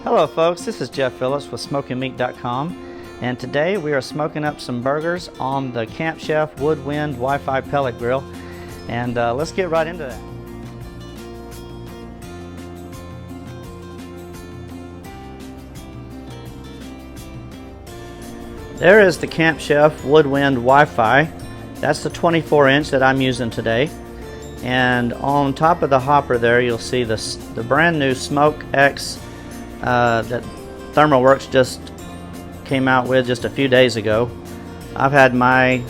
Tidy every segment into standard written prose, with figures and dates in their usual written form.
Hello folks, this is Jeff Phillips with SmokingMeat.com, and today we are smoking up some burgers on the Camp Chef Woodwind Wi-Fi pellet grill, and let's get right into that. There is the Camp Chef Woodwind Wi-Fi. That's the 24-inch that I'm using today. And on top of the hopper there, you'll see the brand new Smoke X that ThermoWorks just came out with just a few days ago. I've had my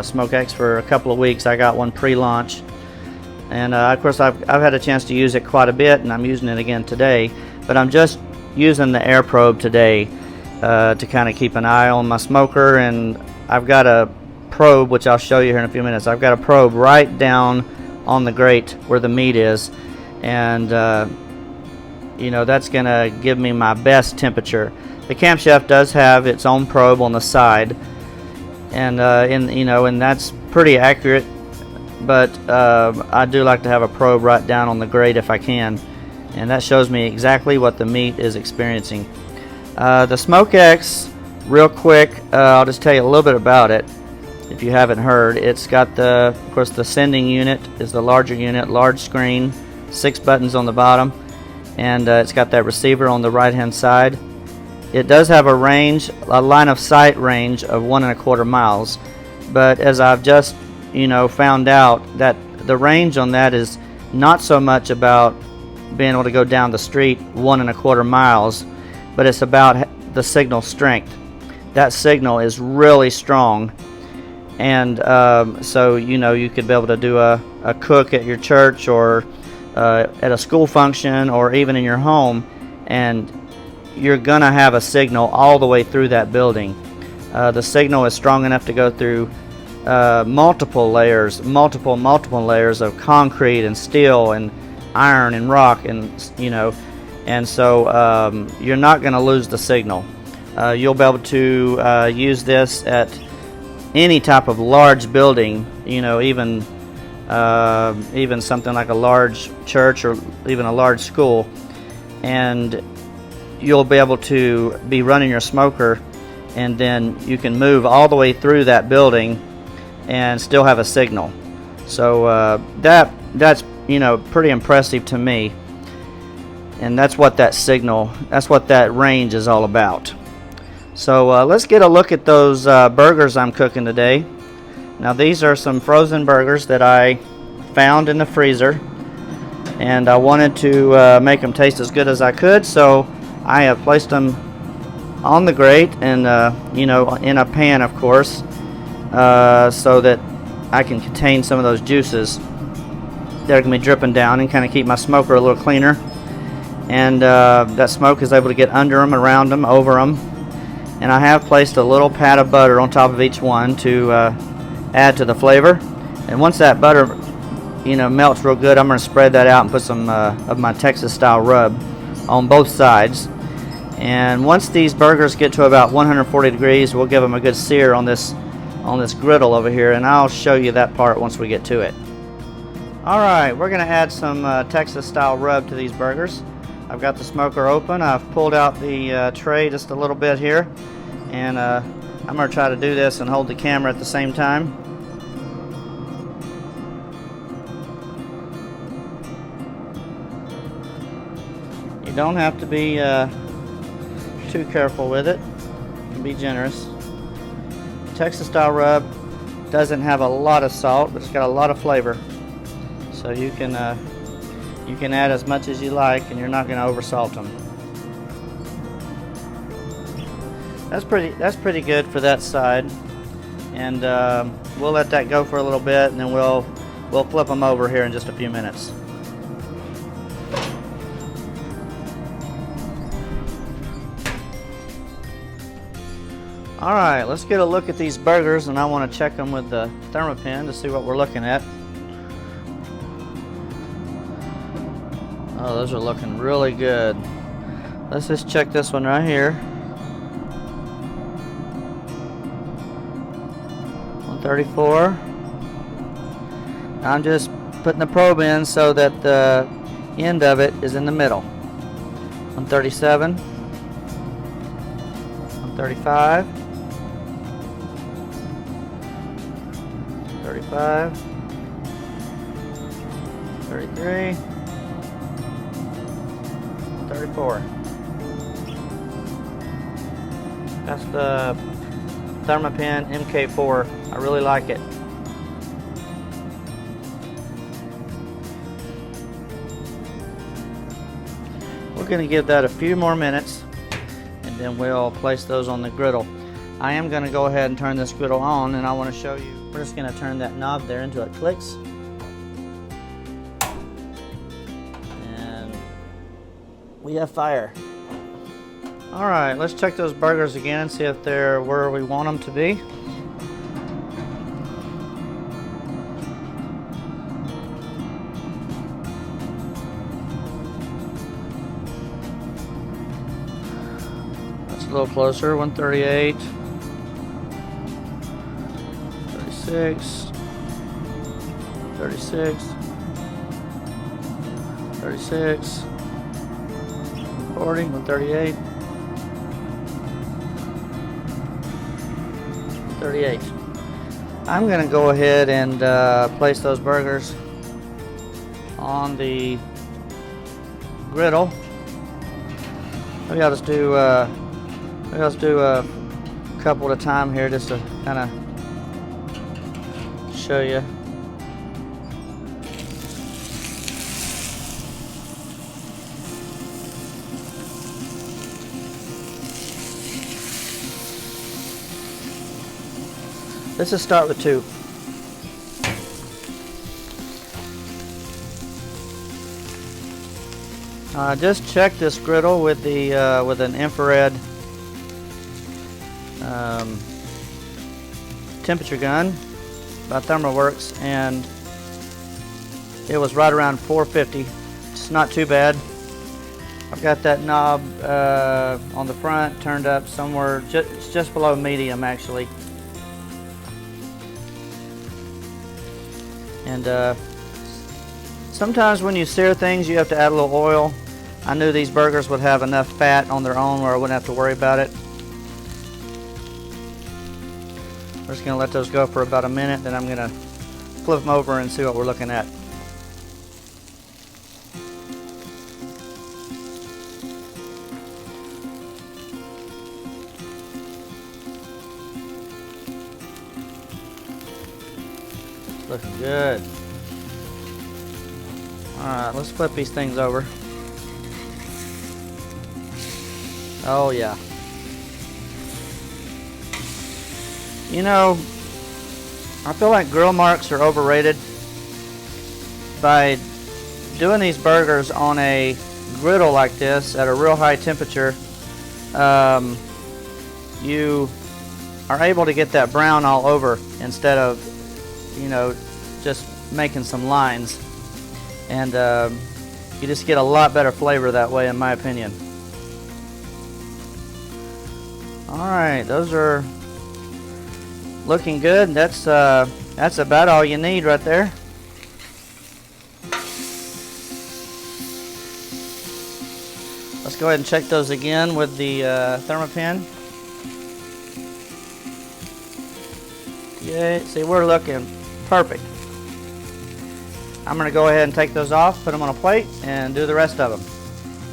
Smoke X for a couple of weeks. I got one pre-launch, and of course I've had a chance to use it quite a bit, and I'm using it again today. But I'm just using the air probe today to kind of keep an eye on my smoker, and I've got a probe, which I'll show you here in a few minutes. I've got a probe right down on the grate where the meat is, and you know, that's gonna give me my best temperature. The Camp Chef does have its own probe on the side, and and that's pretty accurate, but I do like to have a probe right down on the grate if I can, and that shows me exactly what the meat is experiencing. The Smoke X, real quick, I'll just tell you a little bit about it if you haven't heard. It's got of course the sending unit is the larger unit, large screen, 6 buttons on the bottom, and it's got that receiver on the right hand side. It does have a line of sight range of 1.25 miles, but as I've just found out, that the range on that is not so much about being able to go down the street 1.25 miles, but it's about the signal strength. That signal is really strong, and so you could be able to do a cook at your church, or at a school function, or even in your home, and you're gonna have a signal all the way through that building. The signal is strong enough to go through multiple layers of concrete and steel and iron and rock, and so you're not going to lose the signal. You'll be able to use this at any type of large building, even something like a large church or even a large school, and you'll be able to be running your smoker, and then you can move all the way through that building and still have a signal. So that's pretty impressive to me, and that's what that range is all about. So let's get a look at those burgers I'm cooking today. Now, these are some frozen burgers that I found in the freezer, and I wanted to make them taste as good as I could, so I have placed them on the grate, and in a pan, of course, so that I can contain some of those juices that are going to be dripping down, and kind of keep my smoker a little cleaner. And that smoke is able to get under them, around them, over them. And I have placed a little pat of butter on top of each one to add to the flavor. And once that butter melts real good, I'm going to spread that out and put some of my Texas style rub on both sides. And once these burgers get to about 140 degrees, we'll give them a good sear on this griddle over here, and I'll show you that part once we get to it. Alright, we're going to add some Texas style rub to these burgers. I've got the smoker open. I've pulled out the tray just a little bit here, and I'm going to try to do this and hold the camera at the same time. You don't have to be too careful with it. You can be generous. Texas style rub doesn't have a lot of salt, but it's got a lot of flavor, so you can add as much as you like, and you're not going to oversalt them. That's pretty good for that side, and we'll let that go for a little bit, and then we'll flip them over here in just a few minutes. Alright, let's get a look at these burgers, and I want to check them with the Thermopin to see what we're looking at. Oh, those are looking really good. Let's just check this one right here. 134. I'm just putting the probe in so that end of it is in the middle. 137, 135, 35, 33, 34. That's the Thermapen MK4. I really like it. We're going to give that a few more minutes, and then we'll place those on the griddle. I am going to go ahead and turn this griddle on, and I want to show you. We're just going to turn that knob there until it clicks. And we have fire. Alright, let's check those burgers again and see if they're where we want them to be. That's a little closer. 138, 36, 36, 36, 40, 138. 38. I'm going to go ahead and place those burgers on the griddle. Maybe I'll just do a couple at a time here, just to kind of show you. Let's just start with 2. Just check this griddle with the with an infrared temperature gun by ThermoWorks, and it was right around 450. It's not too bad. I've got that knob on the front turned up somewhere just below medium, actually. And sometimes when you sear things, you have to add a little oil. I knew these burgers would have enough fat on their own where I wouldn't have to worry about it. We're just going to let those go for about a minute, then I'm going to flip them over and see what we're looking at. Looking good. Alright, let's flip these things over. Oh yeah. You know, I feel like grill marks are overrated. By doing these burgers on a griddle like this at a real high temperature, you are able to get that brown all over instead of, you know, just making some lines, and you just get a lot better flavor that way, in my opinion. Alright, those are looking good. That's about all you need right there. Let's go ahead and check those again with the Thermapen. Yeah, see, we're looking perfect. I'm going to go ahead and take those off, put them on a plate, and do the rest of them.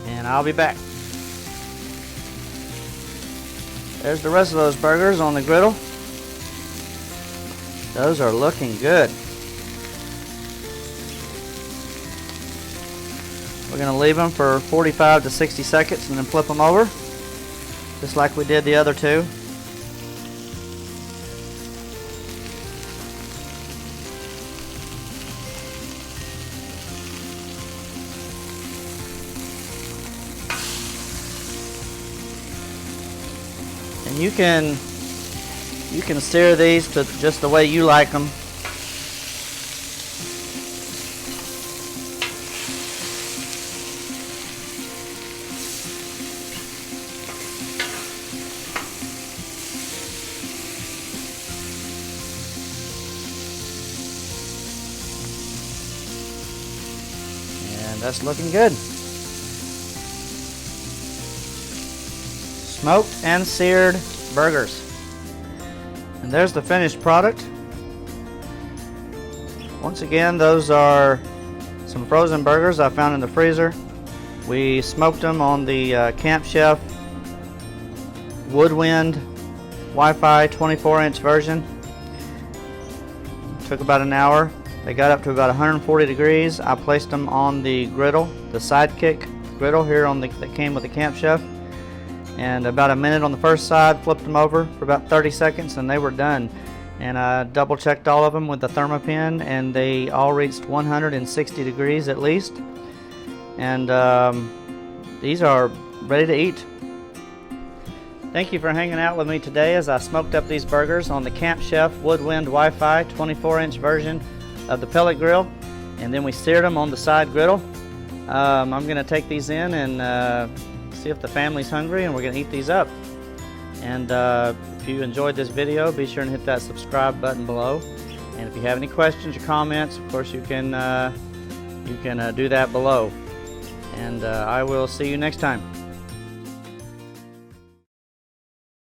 And I'll be back. There's the rest of those burgers on the griddle. Those are looking good. We're going to leave them for 45 to 60 seconds and then flip them over, just like we did the other two. And you can sear these to just the way you like them. And that's looking good. Smoked and seared burgers. And there's the finished product. Once again, those are some frozen burgers I found in the freezer. We smoked them on the Camp Chef Woodwind Wi-Fi 24-inch version. Took about an hour. They got up to about 140 degrees. I placed them on the griddle, the sidekick griddle here on that came with the Camp Chef. And about a minute on the first side, flipped them over for about 30 seconds, and they were done. And I double checked all of them with the thermopin, and they all reached 160 degrees at least. And these are ready to eat. Thank you for hanging out with me today as I smoked up these burgers on the Camp Chef Woodwind Wi-Fi 24-inch version of the pellet grill, and then we seared them on the side griddle. I'm going to take these in and see if the family's hungry, and we're going to eat these up. And if you enjoyed this video, be sure and hit that subscribe button below. And if you have any questions or comments, of course you can do that below. And I will see you next time.